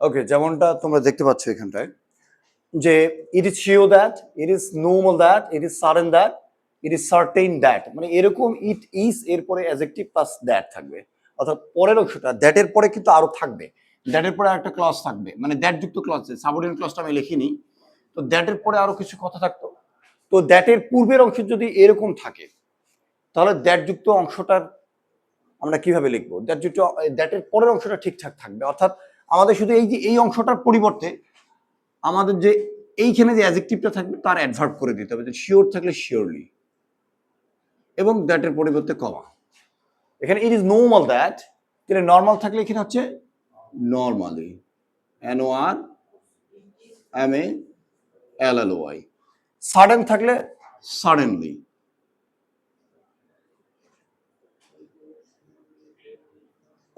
ওকে, যেমনটা তোমরা দেখতে পাচ্ছ এখানটায় যে ইট is sure that, it is normal that, it is sudden that, it is certain that, মানে এরকম ইট ইজ এরপরে অ্যাডজেক্টিভ প্লাস দ্যাট থাকবে। অর্থাৎ পরের অংশটা দ্যাটের পরে কিন্তু আরো থাকবে, দ্যাটের পরে আরেকটা ক্লজ থাকবে, মানে দ্যাট যুক্ত ক্লজ, সাবঅর্ডিনেট ক্লজটা আমি লিখিনি, তো দ্যাটের পরে আরো কিছু কথা থাকতো। তো দ্যাটের পূর্বের অংশ যদি এরকম থাকে তাহলে দ্যাট যুক্ত অংশটার আমরা কিভাবে লিখবো? দ্যাট যুক্ত দ্যাটের পরের অংশটা ঠিকঠাক থাকবে, অর্থাৎ আমাদের শুধু এই যে এই অংশটার পরিবর্তে আমাদের যে এইখানে যে অ্যাডজেক্টিভটা থাকবে তার অ্যাডভার্ব করে দিতে হবে, যে শিওর থাকলে শিওরলি, এবং দ্যাটের পরিবর্তে কমা। এখানে ইট ইজ নর্মাল দ্যাট, তাহলে নর্মাল থাকলে এখানে হচ্ছে নর্মালি, NORMALLY। সাডেন থাকলে সাডেনলি।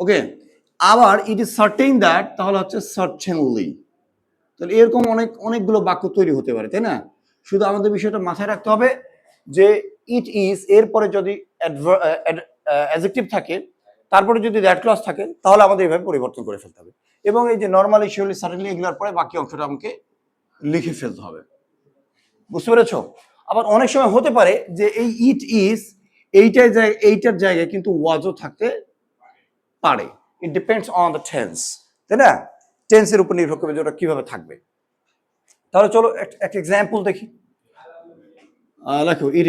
ওকে, আবার ইট ইজ সার্টেইন দ্যাট তাহলে হচ্ছে সার্টেনলি। তাহলে এরকম অনেকগুলো বাক্য তৈরি হতে পারে, তাই না? শুধু আমাদের বিষয়টা মাথায় রাখতে হবে যে ইট ইজ এরপরে যদি অ্যাডজেক্টিভ থাকে, তারপরে যদি দ্যাট ক্লজ থাকে, তাহলে আমাদের এইভাবে পরিবর্তন করে ফেলতে হবে, এবং এই যে নর্মালি, শিওরলি, সাডেনলি এগুলোর পরে বাকি অংশটা আমাকে লিখে ফেলতে হবে। বুঝতে পেরেছো? আবার অনেক সময় হতে পারে যে এই ইট ইজ এইটার জায়গায় কিন্তু ওয়াজও থাকতে পারে। It depends on the tense, তাই না? টেন্সের উপর নির্ভর করবে যে ওটা কিভাবে থাকবে। তাহলে চলো একটা এক্সাম্পল দেখি। লেখো, it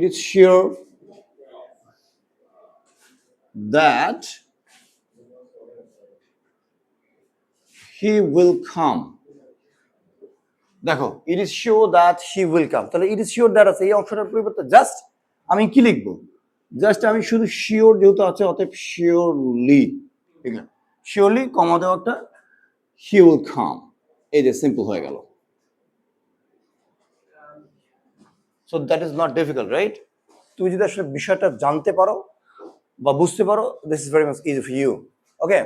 is sure that he will come. দেখো, it is sure that he will come, তাহলে ইট ইজ শিওর দ্যাট আছে, এই অংশটার পরিবর্তে জাস্ট আমি কি লিখবো? জাস্ট আমি শুধু শিওর যেহেতু আছে, অতএব শিওরলি, ঠিক আছে, শিওরলি কমা দেওয়া একটা, হি উইল কাম, এই যে সিম্পল হয়ে গেল। So that is not difficult, right? তুমি যদি আসলে বিষয়টা জানতে পারো বা বুঝতে পারো, this is very much easy for you. Okay,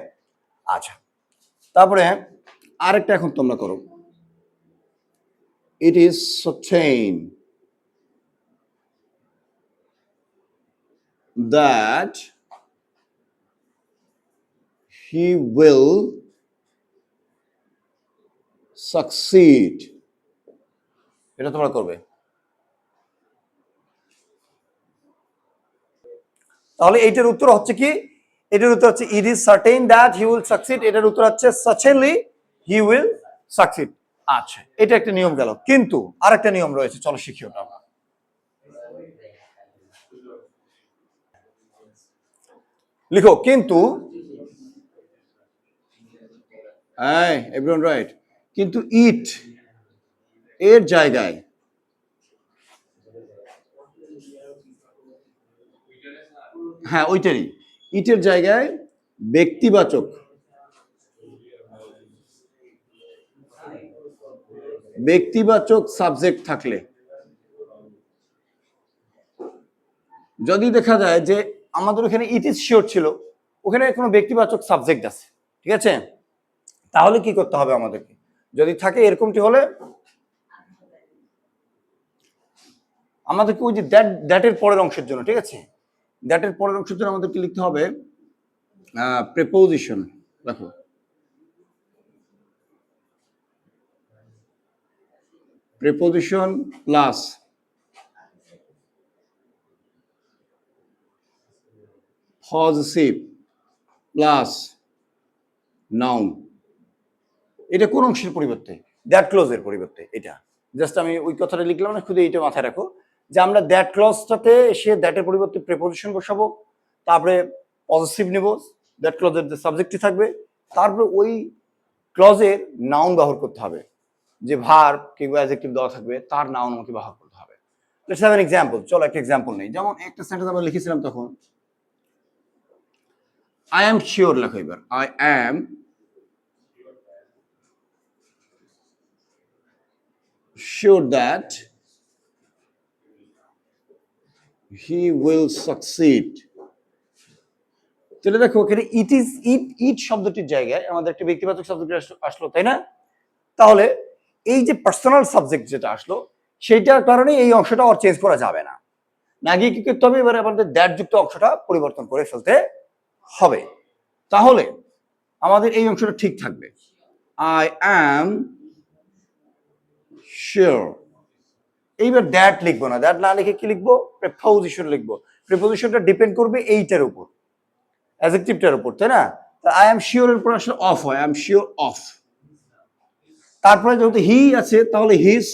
আচ্ছা, তারপরে আরেকটা এখন তোমরা করো। It is certain that he will succeed. এটা তোমরা করবে। তাহলে এইটার উত্তর হচ্ছে কি? এটার উত্তর হচ্ছে ইট is certain that he will succeed, এটার উত্তর হচ্ছে সার্টেনলি হি উইল সাকসিড। আচ্ছা, এটা একটা নিয়ম গেল, কিন্তু আরেকটা নিয়ম রয়েছে, চলো শিখি ওটা আমরা। লিখো, কিন্তু এভরিওয়ান রাইট, কিন্তু ইট এর জায়গায় হ্যাঁ ওইটারই, ইটের জায়গায় ব্যক্তিবাচক সাবজেক্ট থাকলে, যদি দেখা যায় যে আমাদের ওখানে ইট ইজ শিওর ছিল, ওখানে কোনো ব্যক্তিবাচক সাবজেক্ট আছে, ঠিক আছে, তাহলে কি করতে হবে আমাদেরকে? যদি থাকে এরকমটি হলে আমাদেরকে ওই যে দ্যাটের পরের অংশের জন্য, ঠিক আছে, দ্যাটের পরের অংশের জন্য আমাদেরকে লিখতে হবে প্রিপোজিশন। দেখো, preposition plus positive plus noun. এটা কোন অংশের পরিবর্তে? দ্যাট ক্লজের পরিবর্তে। এটা জাস্ট আমি ওই কথাটা লিখলাম না, শুধু এইটা মাথায় রাখো যে আমরা দ্যাট ক্লজটাতে এসে দ্যাটের পরিবর্তে প্রিপোজিশন বসাবো, তারপরে পজিটিভ নেব, দ্যাট ক্লজের যে সাবজেক্টই থাকবে, তারপরে ওই ক্লজের নাউন ব্যবহার করতে হবে, যে ভার্ব কিংবা অ্যাডজেক্টিভ দেওয়া থাকবে তার নাউন আমাকে ব্যবহার করতে হবে। Let's have an example. চলো একটা এক্সাম্পল নেই। যেমন একটা সেন্টেন্স আমরা লিখেছিলাম তখন, আই অ্যাম শিওর। লেখো এবার, I am sure that he will succeed। তাহলে দেখো, এখানে ইট শব্দটির জায়গায় আমাদের একটা ব্যক্তিবাচক সাবজেক্ট আসলো, তাই না? তাহলে এই যে পার্সোনাল সাবজেক্ট যেটা আসলো, সেইটার কারণে এই অংশটা আর চেঞ্জ করা যাবে না, না গিয়ে কি করতে হবে, এবারে আমাদের দ্যাট যুক্ত অংশটা পরিবর্তন করে ফেলতে হবে। তাহলে আমাদের এই অংশটা ঠিক থাকবে। I am sure. এইবার দ্যাট লিখবো না, দ্যাট না লিখে কি লিখবো? প্রিপোজিশন লিখবো। প্রিপোজিশনটা ডিপেন্ড করবে এইটার উপর, অ্যাডজেক্টিভটার উপর, তাই না? আই এম শিওর এর উপর আসলে অফ হয়, আই এম শিওর অফ। তারপরে যেহেতু হি আছে তাহলে হিজ,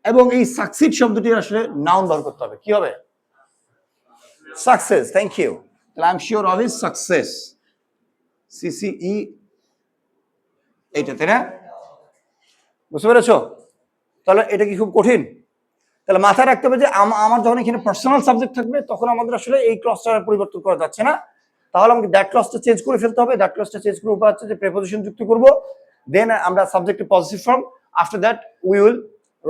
এবং এই সাকসিড শব্দটি আসলে নাউন ব্যবহার করতে হবে। কি হবে? সাকসেস। Thank you. তাহলে I am sure of his success, সিসিই, এইটা, তাই না? বুঝতে পেরেছো? তাহলে এটা কি খুব কঠিন? তাহলে মাথায় রাখতে হবে যে আমার যখন এখানে পার্সোনাল সাবজেক্ট থাকবে তখন আমাদের আসলে এই ক্লজটা পরিবর্তন করা যাচ্ছে না। তাহলে আমাকে দ্যাট ক্লজটা চেঞ্জ করে ফেলতে হবে। দ্যাট ক্লজটা চেঞ্জ করার উপায় হচ্ছে যে প্রিপোজিশন যুক্ত করব, দেন আমরা সাবজেক্টের positive form, after that we will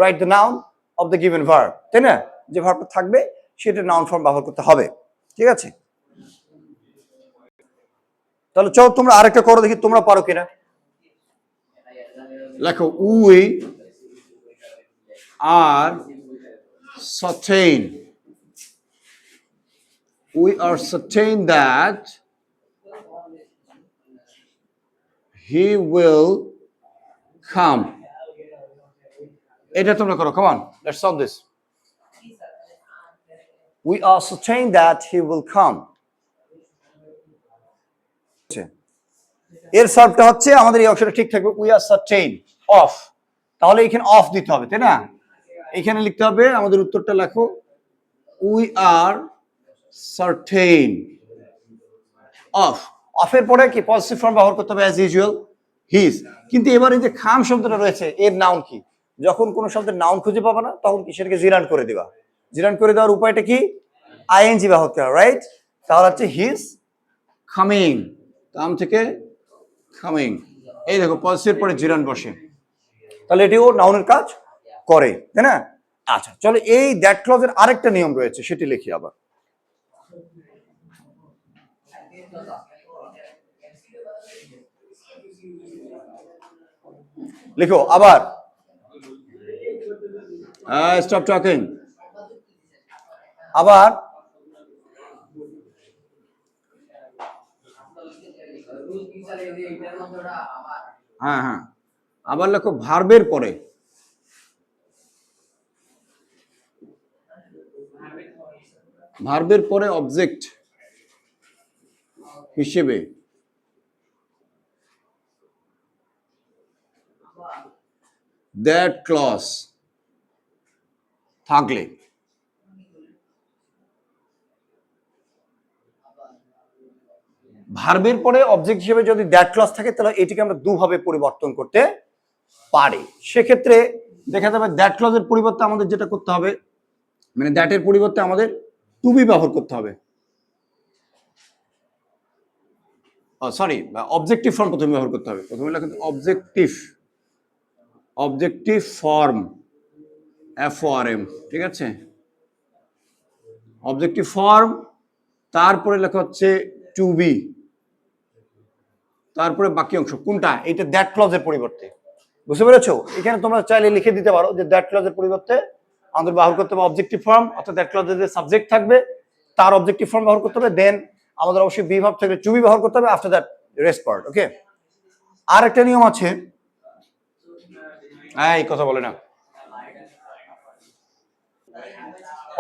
write the noun of the given verb, তাই না? যে ভার্বটা থাকবে সেটা নাউন ফর্ম ব্যবহার করতে হবে। ঠিক আছে? তাহলে চলো তোমরা আরেকটা করো, দেখি তোমরা পারো কিনা। লেখো we are certain. We are certain that he will come. এটা তোমরা করো, come on, let's solve this. We are certain that he will come. এর সলভটা হচ্ছে আমাদের এই অংশটা ঠিক থাকবে, we are certain of, তাহলে এখানে অফ দিতে হবে, তাই না? এখানে লিখতে হবে, আমাদের উত্তরটা লেখো, we are certain of, অফের পরে কি পজিটিভ ফর্ম ব্যবহার করতে হবে অ্যাজ ইউজুয়াল, হিজ। কিন্তু এবারে যে খাম শব্দটা রয়েছে এর নাউন কি? যখন কোন শব্দের নাউন খুঁজে পাবে না তখন কি সেটাকে জিরান করে দিবা। জিরান করে দেওয়ার উপায়টা কি? আইএনজি ব্যবহার করা, রাইট? তাহলে হচ্ছে হিজ কামিং, কাম থেকে কামিং, এই দেখো পজিটিভ পরে জিরান বসে, তাহলে এটিও নাউনের কাজ করে, তাই না? আচ্ছা চলো, এই দ্যাট ক্লজের আরেকটা নিয়ম রয়েছে সেটি লিখি আবার। লিখো আবার, স্টপ টকিং। আবার হ্যাঁ হ্যাঁ, আবার লেখো ভার্বের পরে, ভার্বের পরে অবজেক্ট হিসেবে দ্যাট ক্লজ থাকলে ভার্বের পরে অবজেক্ট হিসেবে যদি দ্যাট ক্লজ থাকে তাহলে এটিকে আমরা দুভাবে পরিবর্তন করতে পারি। সেক্ষেত্রে দেখা যাবে দ্যাট ক্লজের পরিবর্তে আমাদের যেটা করতে হবে, মানে দ্যাটের পরিবর্তে আমাদের টু বি ব্যবহার করতে হবে, সরি অবজেক্টিভ ফর্ম প্রথমে ব্যবহার করতে হবে। প্রথমে লেখা অবজেক্টিভ, অবজেক্টিভ ফর্ম, FORM, ঠিক আছে? অবজেক্টিভ ফর্ম, তারপরে লেখা হচ্ছে টু বি, তারপরে বাকি অংশ কোনটা? এটা দ্যাট ক্লজের পরিবর্তে। বুঝতে পেরেছো? এখানে তোমরা চাইলে লিখে দিতে পারো যে দ্যাট ক্লজের পরিবর্তে আমাদের ব্যবহার করতে হবে অবজেক্টিভ ফর্ম, অর্থাৎ দ্যাট ক্লজের যে সাবজেক্ট থাকবে তার অবজেক্টিভ ফর্ম ব্যবহার করতে হবে, দেন আমাদের অবশ্যই বি ভার্ব থাকলে টু বি ব্যবহার করতে হবে, আফটার দ্যাট রেস্ট পার্ট। ওকে? আর একটা নিয়ম আছে, এই কথা বলে না।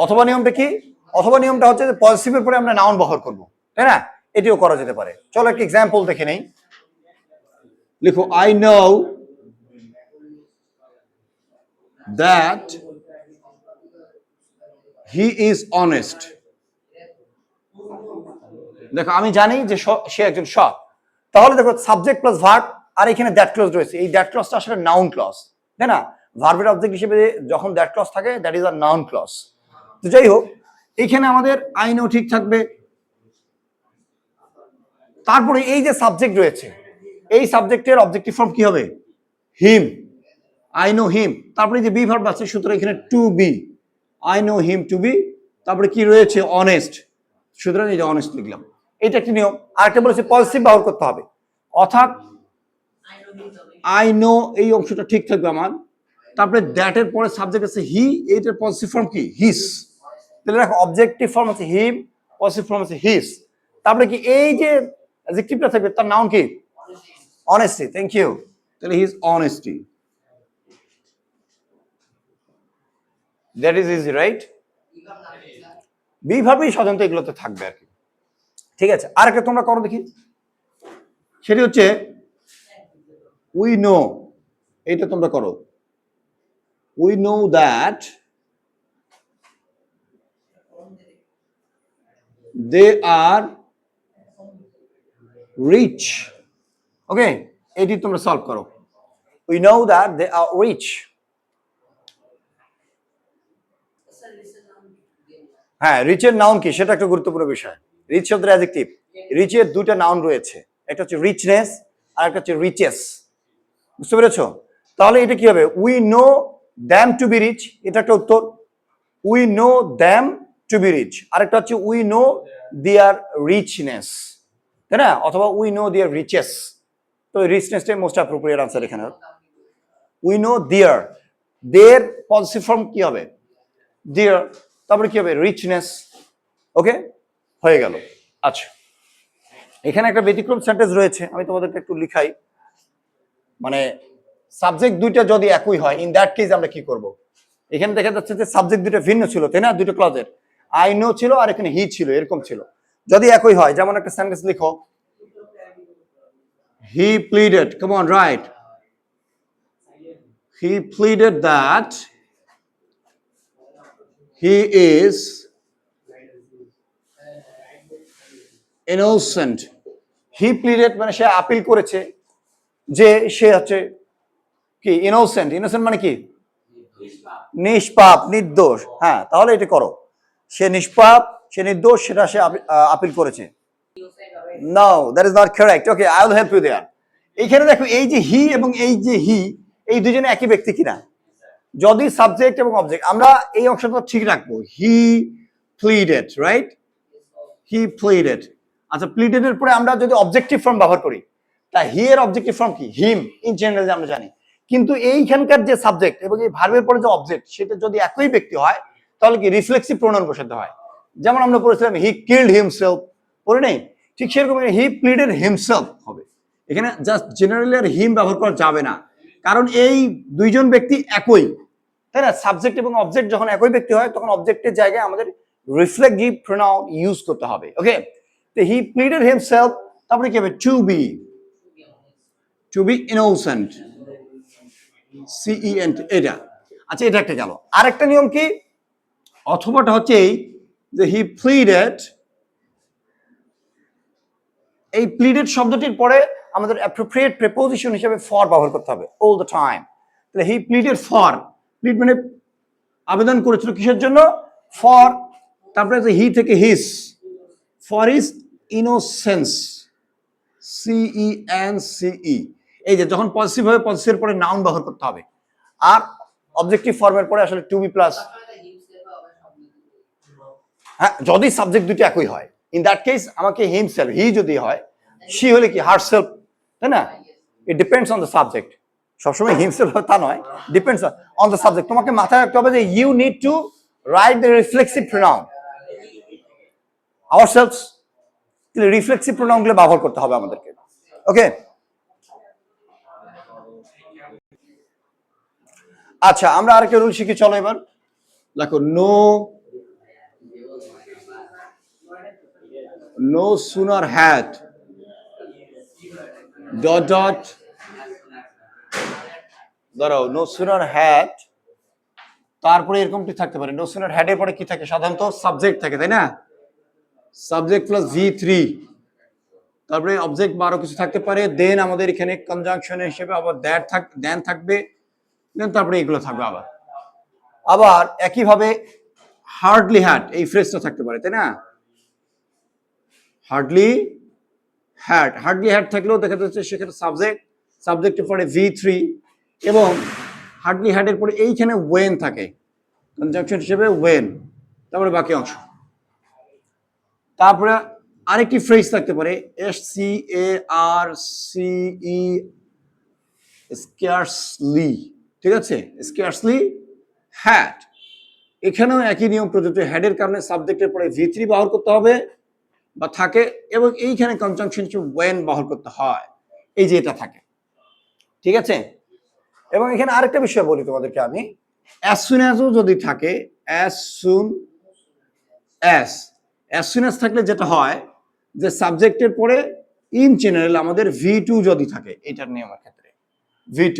অথবা নিয়মটা কি? অথবা নিয়মটা হচ্ছে যে পজিটিভের পরে আমরা নাউন ব্যবহার করব, তাই না? এটিও করা যেতে পারে। চলো একটা এক্সাম্পল দেখে নেই। লিখো I know that he is honest. দেখো আমি জানি যে সে একজন সৎ। তাহলে দেখো সাবজেক্ট প্লাস ভার্ব, আর এখানে দ্যাট ক্লজ রয়েছে। এই দ্যাট ক্লজটা আসলে নাউন ক্লজ, তাই না? ভার্বের অবজেক্ট হিসেবে যখন দ্যাট ক্লজ থাকে that is a noun clause. তো যাই হোক, এখানে আমাদের আই নো ঠিক থাকবে, তারপরে এই যে সাবজেক্ট রয়েছে এই সাবজেক্টের অবজেক্টিভ ফর্ম কি হবে? Him, I know him. তারপরে যে বি ভার্ব আছে, সুতরাং এখানে to be, I know him to be. তারপরে কি রয়েছে? অনেস্ট, সুতরাং এই যে অনেস্ট লিখলাম। এটা একটি নিয়ম। আরেকটা বলেছে পজিটিভ ব্যবহার করতে হবে, অর্থাৎ আই নো এই অংশটা ঠিক থাকবে আমার। তারপরে দ্যাটের পরে সাবজেক্ট আছে হি, এইটার পজিটিভ ফর্ম কি? হিস। তাহলে দেখো অবজেক্টিভ ফর্ম আছে হিম, পজিটিভ ফর্ম আছে হিস। তারপরে কি এই যে অ্যাডজেক্টিভটা থাকবে তার নাউন কি অনেস্টি থ্যাংক ইউ তাহলে he is honesty that is easy right be ভার্বই সাধারণত এগুলোতে থাকবে আর কি ঠিক আছে আরেকটা তোমরা করো দেখি সেটি হচ্ছে উই নো এইটা তোমরা করো we know that they are rich okay এটি তোমরা সলভ করো we know that they are rich হ্যাঁ রিচের নাউন কি সেটা একটা গুরুত্বপূর্ণ বিষয় রিচ শব্দের অ্যাডজেক্টিভ রিচের দুটো নাউন রয়েছে একটা হচ্ছে রিচনেস আর একটা হচ্ছে রিচেস বুঝতে পেরেছো তাহলে এটা কি হবে we know them to be rich এটা একটা উত্তর we know them to be rich আরেকটা হচ্ছে উই নো দেয়ার রিচনেস তাই না অথবা উই নো দেয়ার রিচেস তো রিচনেসটাই মোস্ট অ্যাপ্রোপ্রিয়েট আনসার এখানে we know their positive form কি হবে দেয়ার তারপরে কি হবে রিচনেস ওকে হয়ে গেল আচ্ছা এখানে একটা ব্যতিক্রম সেন্টেন্স রয়েছে আমি তোমাদেরকে একটু লিখাই মানে সাবজেক্ট দুইটা যদি একই হয় ইন দ্যাট কেস আমরা কি করব এখানে দেখা যাচ্ছে যে সাবজেক্ট দুটো ভিন্ন ছিল তাই না দুটো ক্লজের আই নো ছিল আর এখানে হি ছিল এরকম ছিল যদি একই হয় যেমন একটা সেন্টেন্স লিখো he pleaded come on right he pleaded that he is innocent he pleaded মানে সে আপিল করেছে যে সে হচ্ছে কি ইনোসেন্ট মানে কি নিষ্পাপ নির্দোষ হ্যাঁ তাহলে এটা করো সে নিষ্পাপ সে নির্দোষ সেটা সে আপিল করেছে no that is not correct okay I will help you there এইখানে দেখো এই যে হি এবং এই যে হি এই দুজনে একই ব্যক্তি কিনা যদি সাবজেক্ট এবং অবজেক্ট আমরা এই অংশটা ঠিক রাখবো হি প্লিডেড রাইট হি প্লিডেড আচ্ছা প্লিডেড এর পরে আমরা যদি অবজেক্টিভ ফর্ম ব্যবহার করি তা হি এর অবজেক্টিভ ফর্ম কি হিম ইন জেনারেল আমরা জানি কিন্তু এইখানকার যে সাবজেক্ট এবং এই ভার্বের পরে যে অবজেক্ট সেটা যদি একই ব্যক্তি হয় তাহলে কি রিফ্লেক্সিভ প্রোনাউন বসাতে হয় যেমন আমরা পড়েছিলাম হি কিল্ড হিমসেলফ পড়ে নেই ঠিক সেরকম হি প্লিডেড হিমসেলফ হবে এখানে জাস্ট জেনারেলি আর হিম ব্যবহার করা যাবে না কারণ এই দুইজন ব্যক্তি একই তাই না সাবজেক্ট এবং অবজেক্ট যখন একই ব্যক্তি হয় তখন অবজেক্টের জায়গায় আমাদের রিফ্লেক্টিভ প্রোনাউন ইউজ করতে হবে ওকে তো হি প্লিডেড হিমসেলফ তারপরে কি হবে টু বি ইনোসেন্ট CENT এটা আচ্ছা এটা একটা গেল আরেকটা নিয়ম কি অথবাটা হচ্ছে এই যে হি প্লিডেড এই প্লিডেড শব্দটির পরে আমাদের অ্যাপ্রোপ্রিয়েট প্রিপোজিশন হিসেবে ফর ব্যবহার করতে হবে অল দ্য টাইম তাহলে হি প্লিডেড ফর প্লিড মানে আবেদন করেছিল কিসের জন্য ফর তারপরে হি থেকে হিস ফর হিজ ইনোসেন্স CENCE এই যে যখন পজিটিভ হবে পজিটিভের পরে নাউন ব্যবহার করতে হবে আর অবজেক্টিভ ফর্মের পরে আসলে টু বি প্লাস হ্যাঁ যদি সাবজেক্ট দুটো একই হয় ইন দ্যাট কেস আমাকে হিমসেলফ হি যদি হয় শি হলে কি হারসেলফ তাই না it depends on the subject সবসময় হিমসেলফ তা নয় ডিপেন্ডস অন দ্য সাবজেক্ট তোমাকে মাথায় রাখতে হবে যে you need to write the reflexive pronoun ourselves reflexive pronoun গুলো ব্যবহার করতে হবে আমাদেরকে ওকে আচ্ছা আমরা আরেকটা রুল শিখি চলো এবার দেখো নো সুনার হ্যাড ডট ধরো নো সুনার হ্যাড তারপরে এরকমটি থাকতে পারে নো সুনার হ্যাড এর পরে কি থাকে সাধারণত সাবজেক্ট থাকে তাই না সাবজেক্ট প্লাস V3 তারপরে অবজেক্ট বা আরো কিছু থাকতে পারে দেন আমাদের এখানে কনজাংশন হিসেবে আবার দেন থাকবে দেন তারপরে এগুলো থাকবে আবার একইভাবে হার্ডলি হ্যাড এই ফ্রেজটা থাকতে পারে তাই না হার্ডলি হ্যাড থাকলেও দেখা যাচ্ছে সেখানে সাবজেক্টের পরে V3 এবং হার্ডলি হ্যাড এর পরে এইখানে ওয়েন থাকে কনজাংশন হিসেবে ওয়েন তারপরে বাকি অংশ তারপরে আরেকটি ফ্রেজ থাকতে পারে SCARCE স্কার্সলি ঠিক আছে স্কার্সলি হ্যাড এখানেও একই নিয়ম প্রযোজ্য হ্যাডের কারণে সাবজেক্টের পরে V3 ব্যবহার করতে হবে বা থাকে, এবং এইখানে কনজাংশন ওয়েন ব্যবহার করতে হয়, এই যে এটা থাকে, ঠিক আছে। এবং এখানে আরেকটা বিষয় বলি তোমাদেরকে আমি, অ্যাজ সুন অ্যাজও যদি থাকে, অ্যাজ সুন অ্যাজ থাকলে যেটা হয় যে সাবজেক্টের পরে ইন জেনারেল আমাদের V2 যদি থাকে, এটার নিয়মের ক্ষেত্রে V2,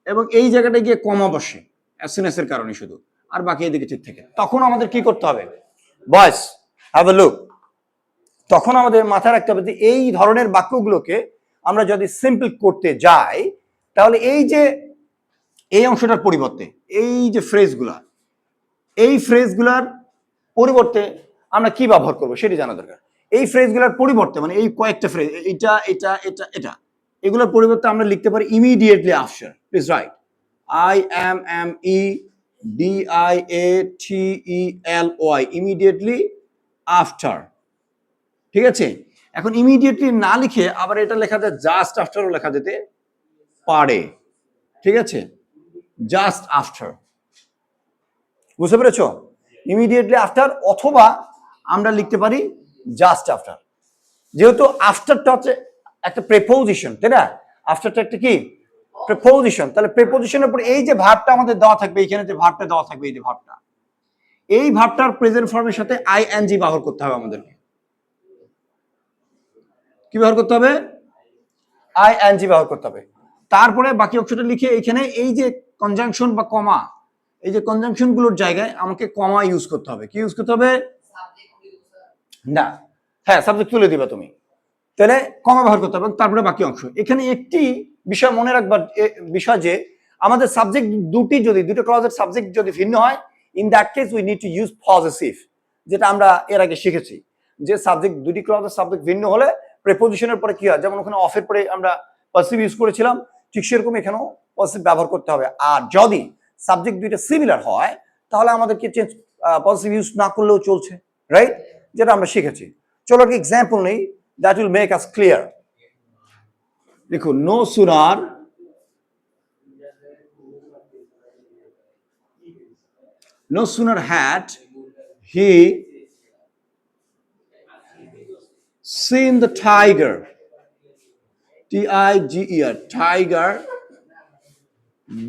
এবং এই জায়গাটা গিয়ে কমা বসে অ্যাজ সুন এর কারণে শুধু, আর বাকি এদিকে ঠিক থাকে, তখন আমাদের কি করতে হবে বয়স, হ্যাভ এ লুক। তখন আমাদের মাথায় রাখতে হবে যে এই ধরনের বাক্যগুলোকে আমরা যদি সিম্পল করতে যাই, তাহলে এই অংশটার পরিবর্তে এই যে ফ্রেজগুলা, এই ফ্রেজগুলার পরিবর্তে আমরা কি ব্যবহার করবো সেটি জানা দরকার। এই ফ্রেজগুলোর পরিবর্তে মানে এই কয়েকটা ফ্রেজ, এটা এটা এটা এটা, এগুলোর পরিবর্তে আমরা লিখতে পারি immediately after. Please write IMMEDIATELY, immediately after, ঠিক আছে। এখন ইমিডিয়েটলি না লিখে আবার এটা লেখা যায় জাস্ট আফটারও লেখা যেতে পারে, ঠিক আছে, জাস্ট আফটার, বুঝতে পেরেছো? ইমিডিয়েটলি আফটার, অথবা আমরা লিখতে পারি জাস্ট আফটার। যেহেতু আফটারটা হচ্ছে একটা প্রেপোজিশন, তাই না? আফটারটা একটা কি প্রেপোজিশন, তাহলে প্রেপোজিশনের পর এই যে ভার্বটা আমাদের দেওয়া থাকবে, এখানে যে ভার্বটা দেওয়া থাকবে, এই যে ভার্বটা, এই ভার্বটার প্রেজেন্ট ফর্মের সাথে আইএনজি ব্যবহার করতে হবে আমাদেরকে। কি ব্যবহার করতে হবে? আইএনজি ব্যবহার করতে হবে। তারপরে বাকি অংশটা লিখে এখানে এই যে কনজাংশন বা কমা, এই যে কনজাংশন গুলোর জায়গায় আমাকে কমা ইউজ করতে হবে। কি ইউজ করতে হবে? না, হ্যাঁ সাবজেক্ট তুলে দিবা তুমি, তাহলে কমা ব্যবহার করতে হবে, তারপরে বাকি অংশ। এখানে একটি বিষয় মনে রাখবার বিষয় যে আমাদের সাবজেক্ট দুটো ক্লজের সাবজেক্ট যদি ভিন্ন হয়, in that case we need to use positive, যেটা আমরা এর আগে শিখেছি যে সাবজেক্ট দুটি ক্লজের সাবজেক্ট ভিন্ন হলে প্রিপোজিশনের পরে কি হয়, যেমন ওখানে অফের পরে আমরা পজিটিভ ইউজ করেছিলাম, ঠিক সেরকম এখানেও পজিটিভ ব্যবহার করতে হবে। আর যদি সাবজেক্ট দুইটা সিমিলার হয়, তাহলে আমাদেরকে চেঞ্জ পজিটিভ ইউজ না করলেও চলছে, রাইট, যেটা আমরা শিখেছি। চলো একটা এক্সাম্পল নেই, that will make us clear. দেখো, no sooner had he seen the tiger, TIGER, tiger,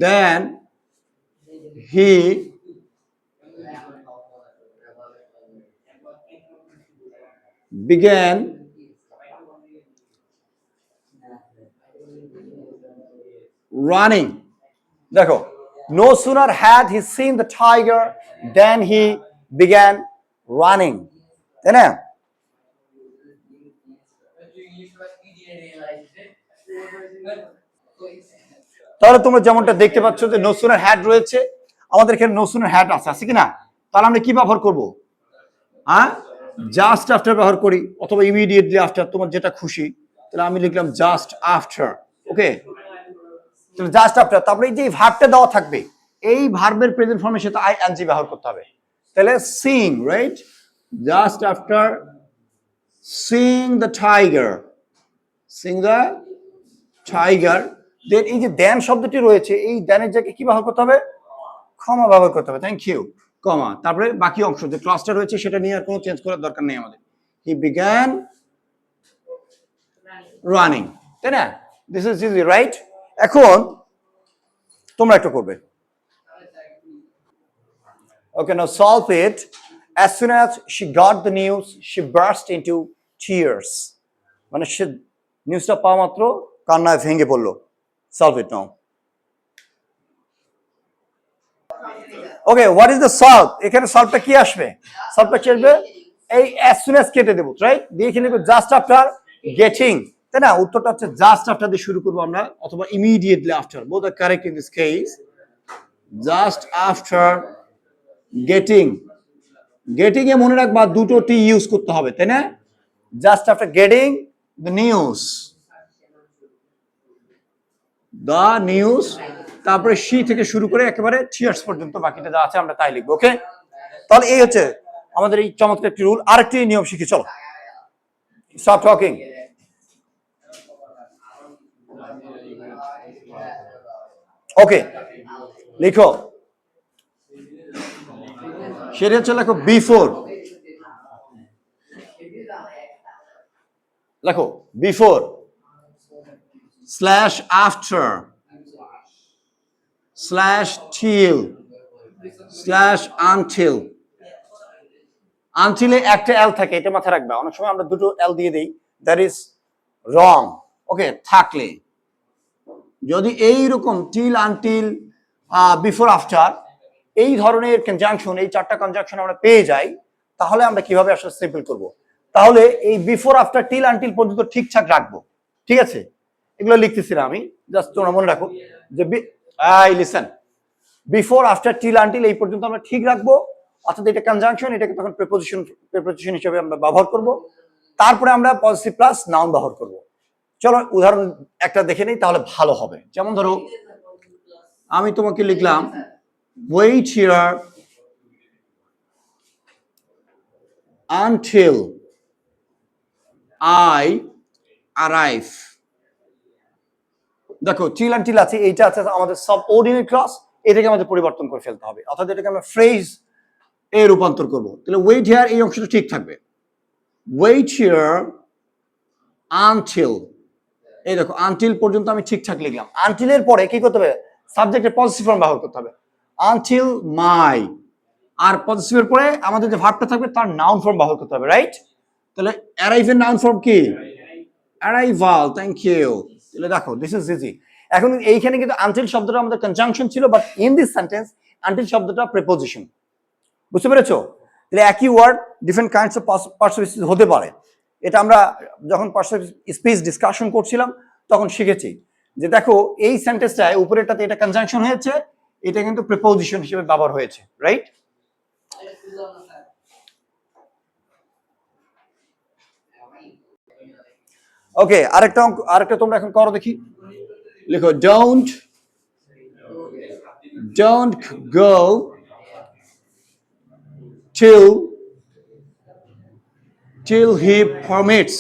then he began running. দেখো, no sooner had he seen the tiger then he began running, তাই না? তাহলে তোমরা যেমনটা দেখতে পাচ্ছ যে no sooner had রয়েছে, আমাদের এখানে no sooner had আছে কিনা? তাহলে আমরা কি ব্যবহার করব? হ্যাঁ, জাস্ট আফটার ব্যবহার করি, অথবা ইমিডিয়েটলি আফটার, তোমার যেটা খুশি। তাহলে আমি লিখলাম জাস্ট আফটার, ওকে। তাহলে জাস্ট আফটার, তারপরে এই যে ভার্বটা দেওয়া থাকবে, এই ভার্বের প্রেজেন্ট ফর্মের সাথে আইএনজি ব্যবহার করতে হবে। তাহলে sing, right, just after sing the tiger, sing the tiger, then এই যে দেন শব্দটি রয়েছে, এই দেনের জায়গায় কি ব্যবহার করতে হবে? কমা ব্যবহার করতে হবে। থ্যাংক ইউ, কমা। তারপরে বাকি অংশ যে ক্লাসটা রয়েছে সেটা নিয়ে আর কোনো চেঞ্জ করার দরকার নেই আমাদের। হি বিগান রানিং, তাই না? This is easy, right? এখন তোমরা একটা করবে, okay, now solve it. As soon as she got the news, she burst into tears. মানে সে নিউজটা পাওয়া মাত্র কান্নায় ভেঙে পড়লো। Solve it now. Okay, what is the solve? এখানে সলভটা কি আসবে? সলভটা কি আসবে? এই as soon as কেটে দেবো, রাইট? দিয়ে এখানে জাস্ট আফটার গেটিং, তাই না? উত্তরটা হচ্ছে জাস্ট আফটার দিয়ে শুরু করবো আমরা, অথবা immediately after, both are correct in this case. Just after getting, getting এ মনে রাখবা দুটো টি ইউজ করতে হবে, তাই না? Just after getting the news, the news, তারপরে শি থেকে শুরু করে একেবারে টিয়ার্স পর্যন্ত বাকিটা যা আছে আমরা তাই লিখবো, ওকে? তাহলে এই হচ্ছে আমাদের এই চমৎকার একটি রুল। আরেকটি নিয়ম শিখি, চলো। Stop talking. ওকে, লিখো, সেটা হচ্ছে লেখো বিফোর, লেখো before slash after slash till slash until. আনটিলে একটা এল থাকে, এটা মাথায় রাখবে। অনেক সময় আমরা দুটো এল দিয়ে দিই, দ্যাট ইজ রং। ওকে, থাকলে যদি এইরকম টিল আনটিল বিফোর আফটার এই ধরনের কনজাংশন, এই চারটা কনজাংশন আমরা পেয়ে যাই, তাহলে আমরা কিভাবে আসলে সিম্পল করব? তাহলে এই বিফোর আফটার টিল আনটিল পর্যন্ত ঠিকঠাক রাখবো, ঠিক আছে? এগুলো লিখতেছিলাম আমি, জাস্ট তোমরা মনে রাখো যে listen, before after till until এই পর্যন্ত আমরা ঠিক রাখবো, অর্থাৎ এটা কনজাংশন, এটাকে তখন প্রিপোজিশন হিসেবে আমরা ব্যবহার করব। তারপরে আমরা পজিটিভ প্লাস নাউন ব্যবহার করব। চলো উদাহরণ একটা দেখে নেই, তাহলে ভালো হবে। যেমন ধরো আমি তোমাকে লিখলাম wait here until I arrive। দেখো till until আছে, এইটা আছে আমাদের সাবঅর্ডিনেট ক্লজ, এটাকে আমাদের পরিবর্তন করে ফেলতে হবে, অর্থাৎ এটাকে আমরা ফ্রেজ এ রূপান্তর করব। তাহলে wait here এই অংশটা ঠিক থাকবে, wait here until, এই দেখো until পর্যন্ত আমি ঠিকঠাক লিখলাম। until এর পরে কি করতে হবে? সাবজেক্টের পজিটিভ ফর্ম ব্যবহার করতে হবে, until my, আর পজিটিভ এর পরে আমাদের যে ভার্বটা থাকবে তার নাউন ফর্ম ব্যবহার করতে হবে, রাইট? তাহলে অ্যারাইভ এর নাউন ফর্ম কি? অ্যারাইভাল। Thank you. তাহলে দেখো দিস ইজ ইজি। এখন এইখানে কিন্তু until শব্দটা আমাদের কনজাংশন ছিল, but in this sentence until শব্দটা প্রিপোজিশন। বুঝতে পেরেছো? তাহলে একই word different kinds of parts of speech হতে পারে। এটা আমরা যখন পার্টস অফ স্পিচ ডিসকাশন করছিলাম তখন শিখেছি যে দেখো এই সেন্টেন্সটায় উপরেরটাতে এটা কনজাংশন হয়েছে, এটা কিন্তু প্রিপোজিশন হিসেবে ব্যবহার হয়েছে, রাইট? ওকে, আরেকটা তোমরা এখন করো দেখি। লিখো don't go till he permits,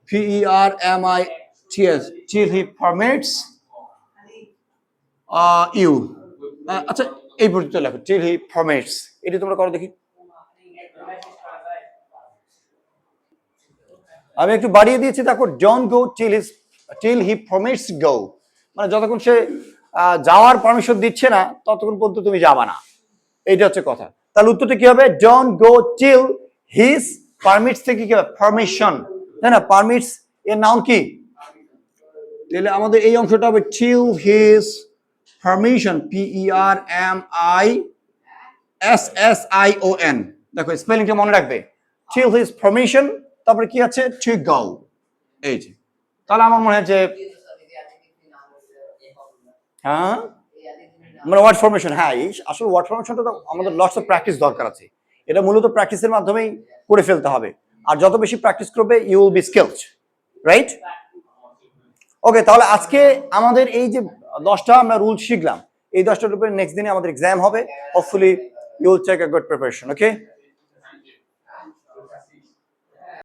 PERMITS, till he permits you। আচ্ছা, এই পর্যন্ত লেখো till he permits, এটা তোমরা করো দেখি। আমি একটু বাড়িয়ে দিয়েছি, দেখো don't go till he permits go, মানে যতক্ষণ সে যাওয়ার পারমিশন দিচ্ছে না ততক্ষণ পর্যন্ত তুমি যাবা না, এইটা হচ্ছে কথা। তাহলে উত্তরটা কি হবে? don't go till his permits থেকে কি হবে? পারমিশন, তাই না? পারমিটস এর নাউন কি? তাহলে আমাদের এই অংশটা হবে till his permission, PERMISSION। দেখো স্পেলিংটা মনে রাখবে, till his permission, তারপরে কি আছে? to go। এই যে, তাহলে আমার মনে হয় যে হ্যাঁ, মানে ওয়ার্ড ফরমেশন, হ্যাঁ আসলে ওয়ার্ড ফরমেশনটা তো আমাদের লটস অফ প্র্যাকটিস দরকার আছে। এটা মূলত প্র্যাকটিসের মাধ্যমেই করে ফেলতে হবে, আর যত বেশি প্র্যাকটিস করবে you will be skilled, right? Okay, তাহলে আজকে আমাদের এই যে 10টা আমরা রুল শিখলাম, এই 10টার উপরে নেক্সট দিনে আমাদের এক্সাম হবে। Hopefully you will take a good preparation. Okay.